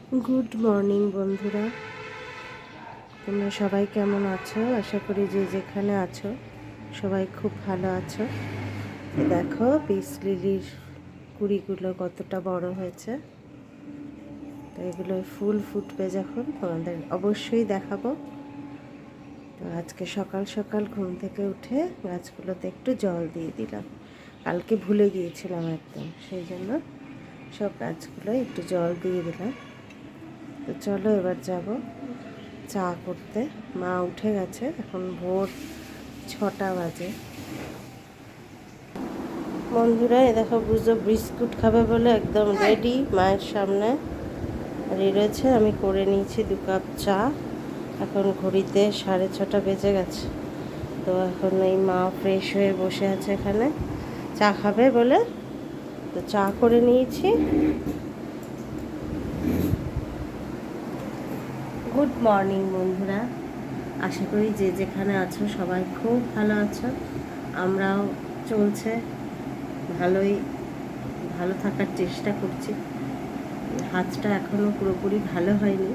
Good morning বন্ধুরা, তোমরা সবাই কেমন আছো? আশা করি যে যেখানে আছো সবাই খুব ভালো আছো। দেখো পিস লিলির কুড়িগুলো কতটা বড় হয়েছে। তো এগুলো ফুল ফুটবে যখন তোমাদের অবশ্যই দেখাবো। তো আজকে সকাল সকাল ঘুম থেকে উঠে গাছগুলোতে একটু জল দিয়ে দিলাম। কালকে ভুলে গিয়েছিলাম একদম, সেই জন্য সব গাছগুলো একটু জল দিয়ে দিলাম। তো চলো এবার যাব চা করতে। মা উঠে গেছে, এখন ভোর 6টা বাজে। বন্ধুরা এ দেখো বুঝো বিস্কুট খাবে বলে একদম রেডি মায়ের সামনে রয়েছে। আমি করে নিয়েছি 2 কাপ চা। এখন ঘড়িতে 6:30 বেজে গেছে। তো এখন এই মা ফ্রেশ হয়ে বসে আছে এখানে চা খাবে বলে। তো চা করে নিয়েছি। গুড মর্নিং বন্ধুরা, আশা করি যে যেখানে আছো সবাই খুব ভালো আছো। আমরাও চলছে ভালোই, ভালো থাকার চেষ্টা করছি। হাতটা এখনও পুরোপুরি ভালো হয়নি,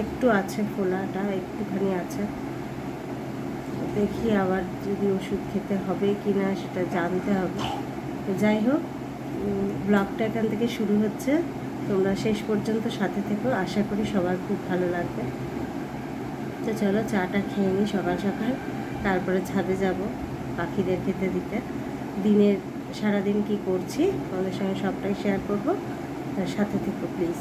একটু আছে, ফোলাটা একটুখানি আছে। দেখি আবার যদি ওষুধ খেতে হবে কি না সেটা জানতে হবে। তো যাই হোক, ব্লগটা এখান থেকে শুরু হচ্ছে, তোমরা শেষ পর্যন্ত সাথে থেকো। আশা করি সবার খুব ভালো লাগবে। তো চলো চাটা খেয়ে নিই সকাল সকাল, তারপরে ছাদে যাব পাখিদের খেতে দিতে। দিনের সারাদিন কি করছি তোমাদের সঙ্গে সবটাই শেয়ার করব, সাথে থেকো প্লিজ।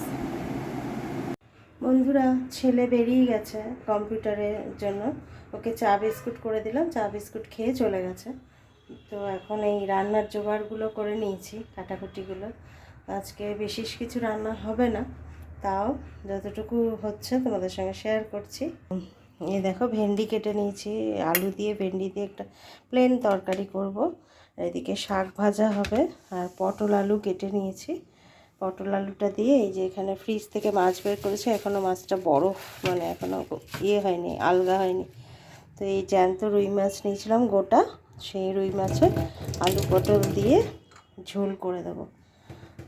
বন্ধুরা ছেলে বেরিয়ে গেছে কম্পিউটারের জন্য, ওকে চা বিস্কুট করে দিলাম, চা বিস্কুট খেয়ে চলে গেছে। তো এখন এই রান্নার জোগাড়গুলো করে নিয়েছি, কাটাকুটিগুলো। আজকে বিশেষ কিছু রান্না হবে না, তাও যতটুকু হচ্ছে তোমাদের সঙ্গে শেয়ার করছি। এই দেখো ভেন্ডি কেটে নিয়েছি, আলু দিয়ে ভেন্ডি দিয়ে একটা প্লেন তরকারি করব। এদিকে শাক ভাজা হবে, আর পটল আলু কেটে নিয়েছি। পটল আলুটা দিয়ে এই যে এখানে ফ্রিজ থেকে মাছ বের করেছে, এখনও মাছটা বরফ মানে এখনও হয়নি, আলগা হয়নি। তো এই জ্যান্ত রুই মাছ নিয়েছিলাম গোটা, সেই রুই মাছে আলু পটল দিয়ে ঝোল করে দেবো।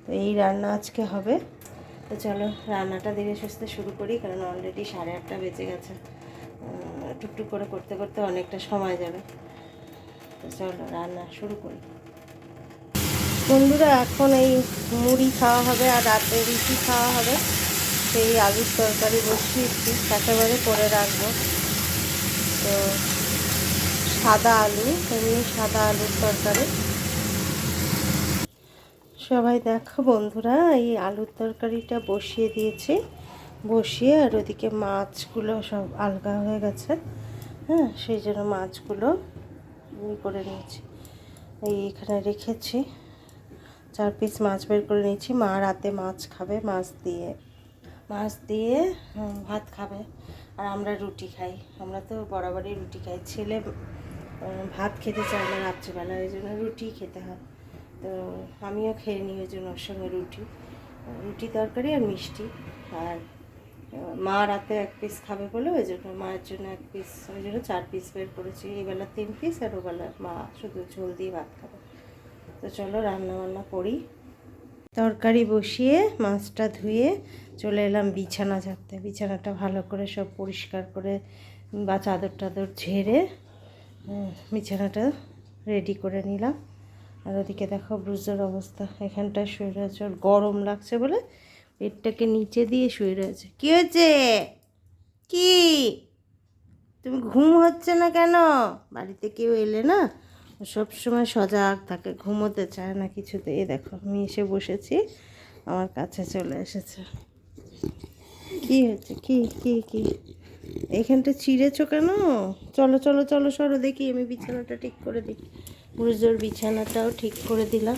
তো এই রান্না আজকে হবে। তো চলো রান্নাটা ধীরে সুস্থে শুরু করি, কারণ অলরেডি 8:30 বেজে গেছে। টুকটুক করে করতে করতে অনেকটা সময় যাবে। তো চলো রান্না শুরু করি। বন্ধুরা এখন এই মুড়ি খাওয়া হবে আর রাতে রুটি খাওয়া হবে। সেই আলুর তরকারি বসিয়েছি, একেবারে করে রাখবো। তো সাদা আলু, এমনি সাদা আলুর তরকারি। সবাই দেখো বন্ধুরা, এই আলুর তরকারিটা বসিয়ে দিয়েছি, বসিয়ে আর ওদিকে মাছগুলো সব আলগা হয়ে গেছে। হ্যাঁ, সেই জন্য মাছগুলো করে নিয়েছি, এই এখানে রেখেছি। 4 পিস মাছ বের করে নিয়েছি। মা রাতে মাছ খাবে, মাছ দিয়ে ভাত খাবে, আর আমরা রুটি খাই। আমরা তো বরাবরই রুটি খাই। ছেলে ভাত খেতে চায় না রাত্রিবেলা, ওই জন্য রুটি খেতে হয়। তো আমিও খেয়ে নিই ওই জন্য ওর সঙ্গে রুটি তরকারি আর মিষ্টি। আর মা রাতে 1 পিস খাবে বলে ওই জন্য মায়ের জন্য 1 পিস, ওই জন্য 4 পিস বের করেছি। এইবেলা 3 পিস, আর ওবেলা মা শুধু ঝোল দিয়ে ভাত খাবে। তো চলো রান্না বান্না করি। তরকারি বসিয়ে মাছটা ধুয়ে চলে এলাম বিছানা ঝাড়তে। বিছানাটা ভালো করে সব পরিষ্কার করে বা চাদর টাদর ঝেড়ে বিছানাটা রেডি করে নিলাম। আর ওদিকে দেখো ব্রুজের অবস্থা, এখানটায় শুয়ে রয়েছে, ওর গরম লাগছে বলে পেটটাকে নিচে দিয়ে শুয়ে রয়েছে। কী হয়েছে? কি তুমি ঘুম হচ্ছে না কেন? বাড়িতে কেউ এলে না সব সময় সজাগ থাকে, ঘুমোতে চায় না কিছুতে। এই দেখো আমি এসে বসেছি, আমার কাছে চলে এসেছে। কি হয়েছে? কি কি কি এখানটা চিড়েছো কেন? চলো চলো চলো সরো দেখি, আমি বিছানাটা ঠিক করে দিই। ব্রুজোর বিছানাটাও ঠিক করে দিলাম,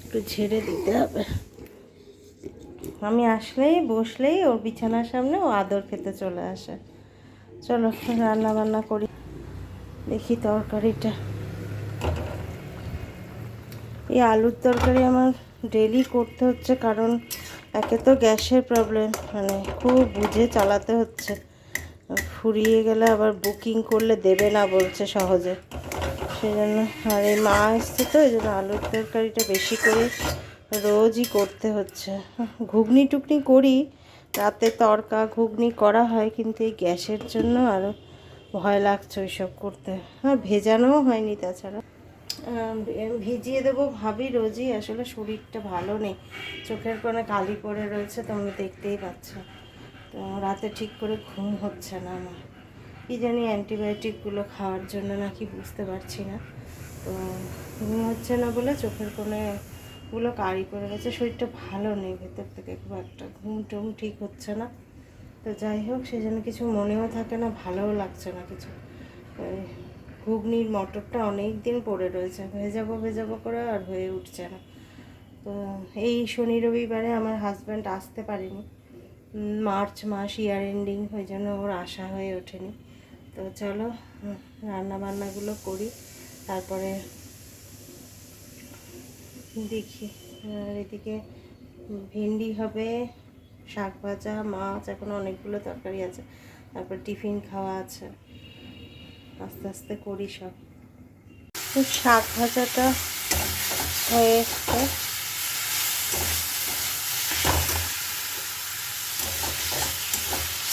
একটু ঝেড়ে দিতে হবে। আমি আসলেই বসলেই ওর বিছানার সামনে ও আদর খেতে চলে আসে। চলো রান্না বান্না করি। দেখি তরকারিটা, এই আলুর তরকারি আমার ডেলি করতে হচ্ছে, কারণ একে তো গ্যাসের প্রবলেম, মানে খুব বুঝে চালাতে হচ্ছে। ফুরিয়ে গেলে আবার বুকিং করলে দেবে না বলছে সহজে, সেই জন্য। আর এই মা এসছে তো এই জন্য আলুর তরকারিটা বেশি করে রোজই করতে হচ্ছে। ঘুগনি টুগনি করি, রাতে তড়কা ঘুগনি করা হয়, কিন্তু এই গ্যাসের জন্য আরও ভয় লাগছে ওইসব করতে। আর ভেজানোও হয়নি তাছাড়া। ভিজিয়ে দেবো ভাবি রোজই, আসলে শরীরটা ভালো নেই, চোখের কোণে কালি পড়ে রয়েছে, তোমরা দেখতেই পাচ্ছ। তো রাতে ঠিক করে ঘুম হচ্ছে না আমার, কী জানি অ্যান্টিবায়োটিকগুলো খাওয়ার জন্য নাকি বুঝতে পারছি না। তো ঘুম হচ্ছে না বলে চোখের কোণেগুলো কালি পড়ে গেছে, শরীরটা ভালো নেই ভেতর থেকে খুব একটা, ঘুম টুম ঠিক হচ্ছে না। তো যাই হোক, সেই জন্য কিছু মনেও থাকে না, ভালোও লাগছে না কিছু। ঘুগনির মটরটা অনেক দিন পড়ে রয়েছে, ভেজাবো করে আর হয়ে উঠছে না। তো এই শনি রবিবারে আমার হাজব্যান্ড আসতে পারেনি, মার্চ মাস ইয়ার এন্ডিং, ওই জন্য ওর আশা হয়ে ওঠেনি। তো চলো রান্না বান্নাগুলো করি, তারপরে দেখি। আর এদিকে ভেন্ডি হবে, শাক ভাজা, মাছ, এখন অনেকগুলো তরকারি আছে, তারপর টিফিন খাওয়া আছে, আস্তে আস্তে করি সব। শাক ভাজাটা হয়ে এসছে,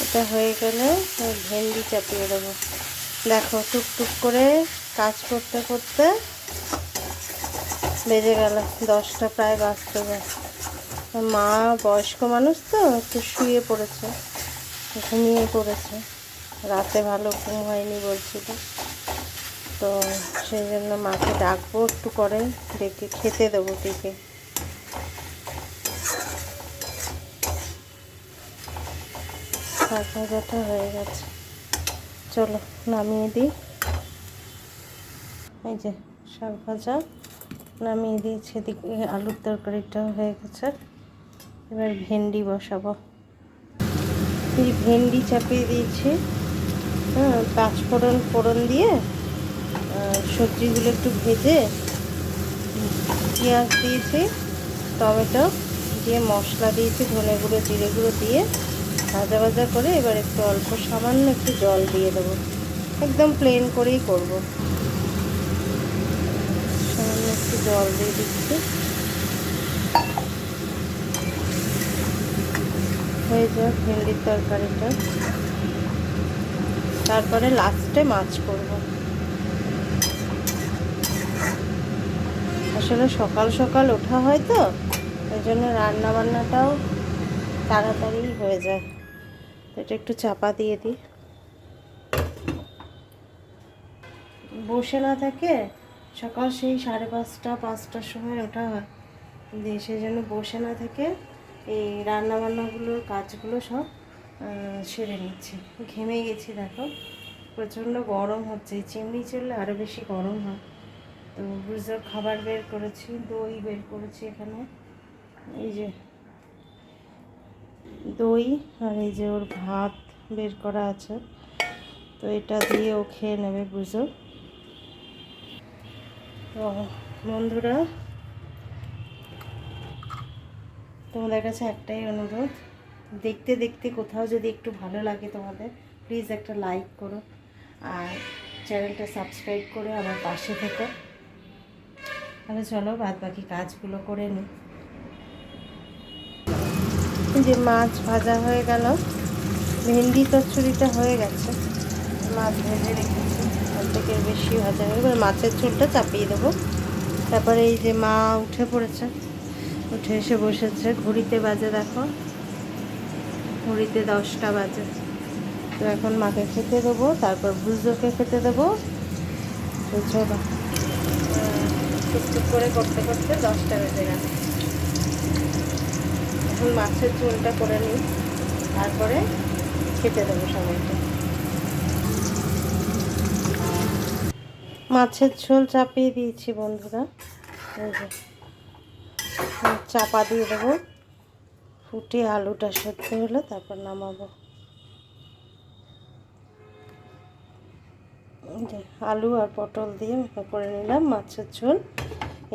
এটা হয়ে গেলে ভেন্ডি চাপিয়ে দেবো। দেখো টুকটুক করে কাজ করতে করতে বেজে গেল 10টা, প্রায় বাজতে যায়। মা বয়স্ক মানুষ তো একটু শুয়ে পড়েছে, ঘুমিয়ে পড়েছে, রাতে ভালো ঘুম হয়নি বলছিল। তো সেই জন্য মাকে ডাকবো একটু করে, ডেকে খেতে দেবো ডেকে। শাক ভাজাটা হয়ে গেছে, চলো নামিয়ে দিই। এই যে শাক ভাজা নামিয়ে দিয়েছি, এদিকে আলুর তরকারিটাও হয়ে গেছে। এবার ভেন্ডি বসাবো, এই ভেন্ডি চাপিয়ে দিয়েছি। হ্যাঁ, 5 ফোড়ন দিয়ে সবজিগুলো একটু ভেজে, পেঁয়াজ দিয়েছি, টমেটো দিয়ে মশলা দিয়েছি, ধনে গুঁড়ো জিরে গুঁড়ো দিয়ে ভাজা ভাজা করে এবার একটু অল্প সামান্য একটু জল দিয়ে দেবো, একদম প্লেন করেই করব। সামান্য একটু জল দিয়ে দিচ্ছি, হয়ে যাক ভেন্ডির তরকারিটা। তারপরে লাস্টে মাছ করব। আসলে সকাল সকাল ওঠা হয় তো, ওই জন্য রান্না বান্নাটাও তাড়াতাড়ি হয়ে যায়। এটা একটু চাপা দিয়ে দিই। বসে না থাকে, সকাল সেই 5:30-5টার সময় ওঠা হয়, দিয়ে সেই জন্য বসে না থেকে এই রান্নাবান্নাগুলোর কাজগুলো সব সেরে নিচ্ছি। ঘেমে গেছি দেখো, প্রচণ্ড গরম হচ্ছে, চিমনি চললে আরও বেশি গরম হয়। তো ব্রুজোর খাবার বের করেছি, দই বের করেছি এখানে, এই যে দই, আর এই যে ওর ভাত বের করা আছে, তো এটা দিয়ে ও খেয়ে নেবে ব্রুজো। তো বন্ধুরা, তোমাদের কাছে একটাই অনুরোধ, দেখতে দেখতে কোথাও যদি একটু ভালো লাগে তোমাদের, প্লিজ একটা লাইক করো, আর চ্যানেলটা সাবস্ক্রাইব করে আমার পাশে থেকো। তাহলে চলো বাদ বাকি কাজগুলো করে নিই। যে মাছ ভাজা হয়ে গেল, ভেন্ডি চচ্চড়িটা হয়ে গেছে, মাছ ভেজে রেখেছি, অর্ধেকের বেশি ভাজা হয়ে, এবার মাছের ঝোলটা চাপিয়ে দেবো। তারপরে এই যে মা উঠে পড়েছে, উঠে এসে বসেছে, ঘড়িতে বাজে দেখো, ঘড়িতে 10টা বাজে। তো এখন মাকে খেতে দেবো, তারপর ব্রুজোকে খেতে দেবো। তো চলো, টুকটুক করে করতে করতে 10টা বেজে গেল। এখন মাছের ঝোলটা করে নিই, তারপরে খেতে দেবো সবাইকে। মাছের ঝোল চাপিয়ে দিয়েছি বন্ধুরা, এই যে চাপা দিয়ে দেবো, ফুটিয়ে আলুটা সেদ্ধ হলে তারপর নামাবো। আলু আর পটল দিয়ে করে নিলাম মাছের ঝোল।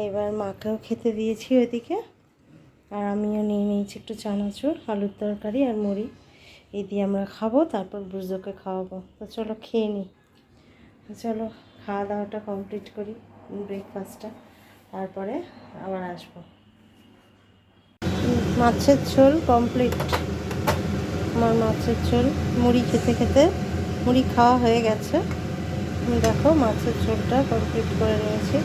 এবার মাকেও খেতে দিয়েছি ওইদিকে, আর আমিও নিয়ে নিয়েছি একটু চানাচুর, আলুর তরকারি আর মুড়ি, এই দিয়ে আমরা খাবো, তারপর ব্রুজোকে খাওয়াবো। তো চলো খেয়ে নিই, চলো খাওয়া দাওয়াটা কমপ্লিট করি, ব্রেকফাস্টটা, তারপরে আবার আসবো। মাছের ঝোল কমপ্লিট। আমার মাছের ঝোল মুড়ি খেতে খেতে মুড়ি খাওয়া হয়ে গেছে। দেখো মাছের ঝোলটা কমপ্লিট করে নিয়েছি।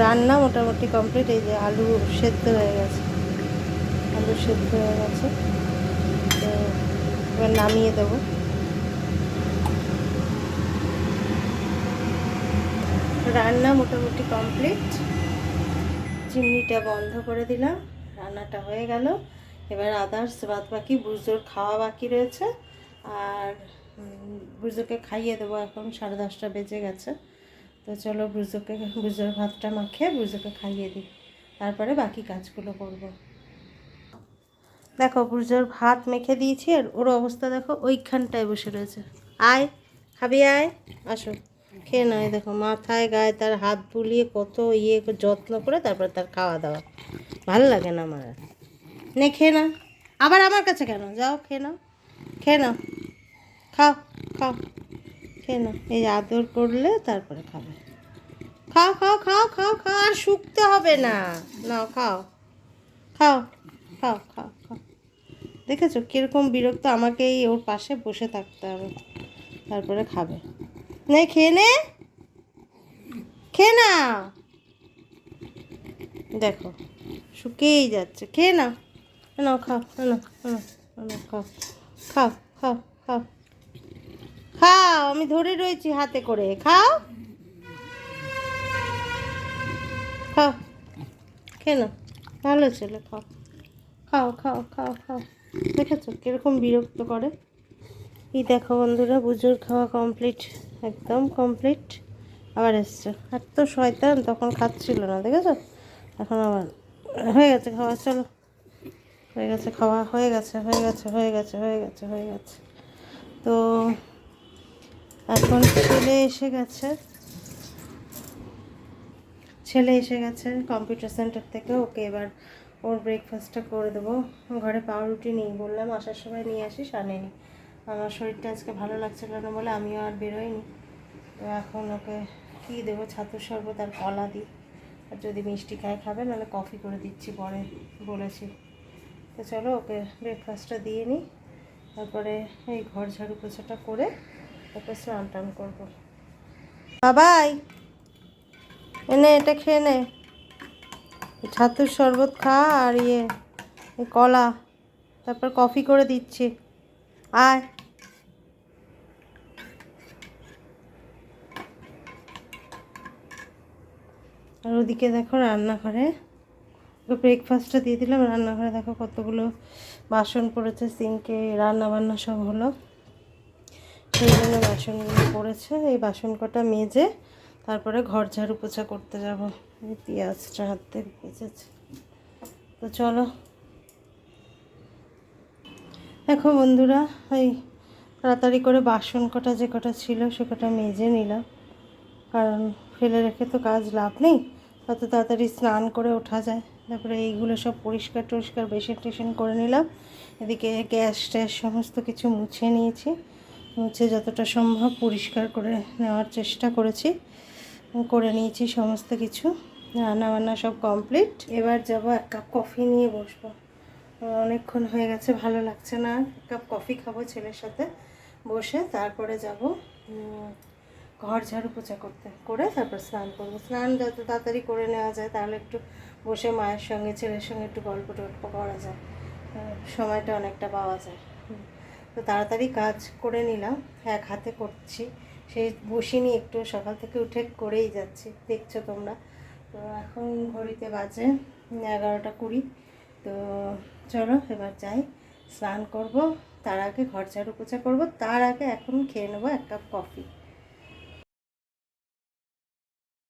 রান্না মোটামুটি কমপ্লিট। এই যে আলু সেদ্ধ হয়ে গেছে, আলু সেদ্ধ হয়ে গেছে। তো এবার নামিয়ে দেবো। রান্না মোটামুটি কমপ্লিট। চিমনিটা বন্ধ করে দিলাম, রান্নাটা হয়ে গেল। এবার আদার্স বাদ বাকি বুঝোর খাওয়া বাকি রয়েছে। আর বুঝোকে খাইয়ে দেবো। এখন 10:30 বেজে গেছে। তো চলো বুঝোর ভাতটা মাখিয়ে বুঝোকে খাইয়ে দিই, তারপরে বাকি কাজগুলো করব। দেখো বুঝোর ভাত মেখে দিয়েছি, আর ওর অবস্থা দেখো, ওইখানটায় বসে রয়েছে। আয় খাবি, আয়, আসো খেয়ে নয়। দেখো মাথায় গায়ে তার হাত বুলিয়ে কত যত্ন করে তারপর তার খাওয়া দাওয়া। ভালো লাগে না আমার। নে খেয়ে না, আবার আমার কাছে কেন? যাও খেয়ে নাও, খেয়ে নাও, খাও খাও, খেয়ে নাও। এই আদর করলে তারপরে খাবে। খাও খাও খাও খাও খাও, আর শুকতে হবে না, নাও খাও খাও খাও খাও খাও। দেখেছো কীরকম বিরক্ত, আমাকেই ওর পাশে বসে থাকতে হবে, তারপরে খাবে। নে খেয়ে নে, খেয়ে না। দেখো শুকিয়েই যাচ্ছে, খেয়ে নাও, নাও খাও, নাও নাও নাও, খাও খাও খাও খাও খাও, আমি ধরে রয়েছি হাতে করে, খাও খাও, খেয়ে নাও, ভালো ছেলে, খাও খাও খাও খাও খাও। দেখেছো কীরকম বিরক্ত করে। এই দেখো বন্ধুরা বুঝোর খাওয়া কমপ্লিট, একদম কমপ্লিট। আবার এসছে, আর তো শয়তান তখন খাচ্ছিল না, দেখেছো? এখন আবার হয়ে গেছে খাওয়া। চলো, হয়ে গেছে খাওয়া, হয়ে গেছে হয়ে গেছে হয়ে গেছে হয়ে গেছে হয়ে গেছে। তো এখন ছেলে এসে গেছে কম্পিউটার সেন্টার থেকে। ওকে এবার ওর ব্রেকফাস্টটা করে দেবো। ঘরে পাউরুটি নেই, বললাম আসার সময় নিয়ে আসিস, আনেনি। আমার শরীরটা আজকে ভালো লাগছিল না বলে আমিও আর বেরোইনি। তো এখন ওকে কী দেবো, ছাতুর শরবত আর কলা দিই, আর যদি মিষ্টি খায় খাবে, নাহলে কফি করে দিচ্ছি পরে বলেছি। তো চলো ওকে ব্রেকফাস্টটা দিয়ে নিই, তারপরে এই ঘর ঝাড়ু পোছাটা করে তারপর স্নান টান করবো। বাবাই এনে এটা খেয়ে নে, ছাতুর শরবত খা, আর কলা, তারপর কফি করে দিচ্ছি, আয়। আর ওদিকে দেখো রান্নাঘরে ব্রেকফাস্টটা দিয়ে দিলাম, রান্নাঘরে দেখো কতগুলো বাসন পড়েছে, সিঙ্কে রান্না বান্না সব হলো, সেই জন্য বাসনগুলো পড়েছে। এই বাসন কটা মেজে তারপরে ঘর ঝাড়ু পোছা করতে যাব। এই পেঁয়াজটা হাত থেকে ভেজেছে। তো চলো দেখো বন্ধুরা, এই তাড়াতাড়ি করে বাসন কটা যে কটা ছিল সে কটা মেজে নিলাম, কারণ ফেলে রেখে তো কাজ লাভ নেই। তত তাড়াতাড়ি স্নান করে ওঠা যায়। তারপরে এইগুলো সব পরিষ্কার টরিষ্কার বেসিন টেসিন করে নিলাম। এদিকে গ্যাস ট্যাস সমস্ত কিছু মুছে নিয়েছি, মুছে যতটা সম্ভব পরিষ্কার করে নেওয়ার চেষ্টা করেছি, করে নিয়েছি সমস্ত কিছু। রান্না বান্না সব কমপ্লিট। এবার যাব এক কাপ কফি নিয়ে বসবো। অনেকক্ষণ হয়ে গেছে, ভালো লাগছে না। এক কাপ কফি খাবো ছেলের সাথে বসে, তারপরে যাব ঘর ঝাড়ু পোছা করে তারপর স্নান করবো। স্নান যত তাড়াতাড়ি করে নেওয়া যায়, তাহলে একটু বসে মায়ের সঙ্গে ছেলের সঙ্গে একটু গল্প টল্প করা যায়, সময়টা অনেকটা পাওয়া যায়। তো তাড়াতাড়ি কাজ করে নিলাম, এক হাতে করছি, সেই বসিনি, একটু সকাল থেকে উঠে করেই যাচ্ছি, দেখছো তোমরা। তো এখন ঘড়িতে বাজে 11:20। তো চলো এবার যাই, স্নান করব, তার আগে ঘর ঝাড়ু পোছা করবো, তার আগে এখন খেয়ে নেবো এক কাপ কফি।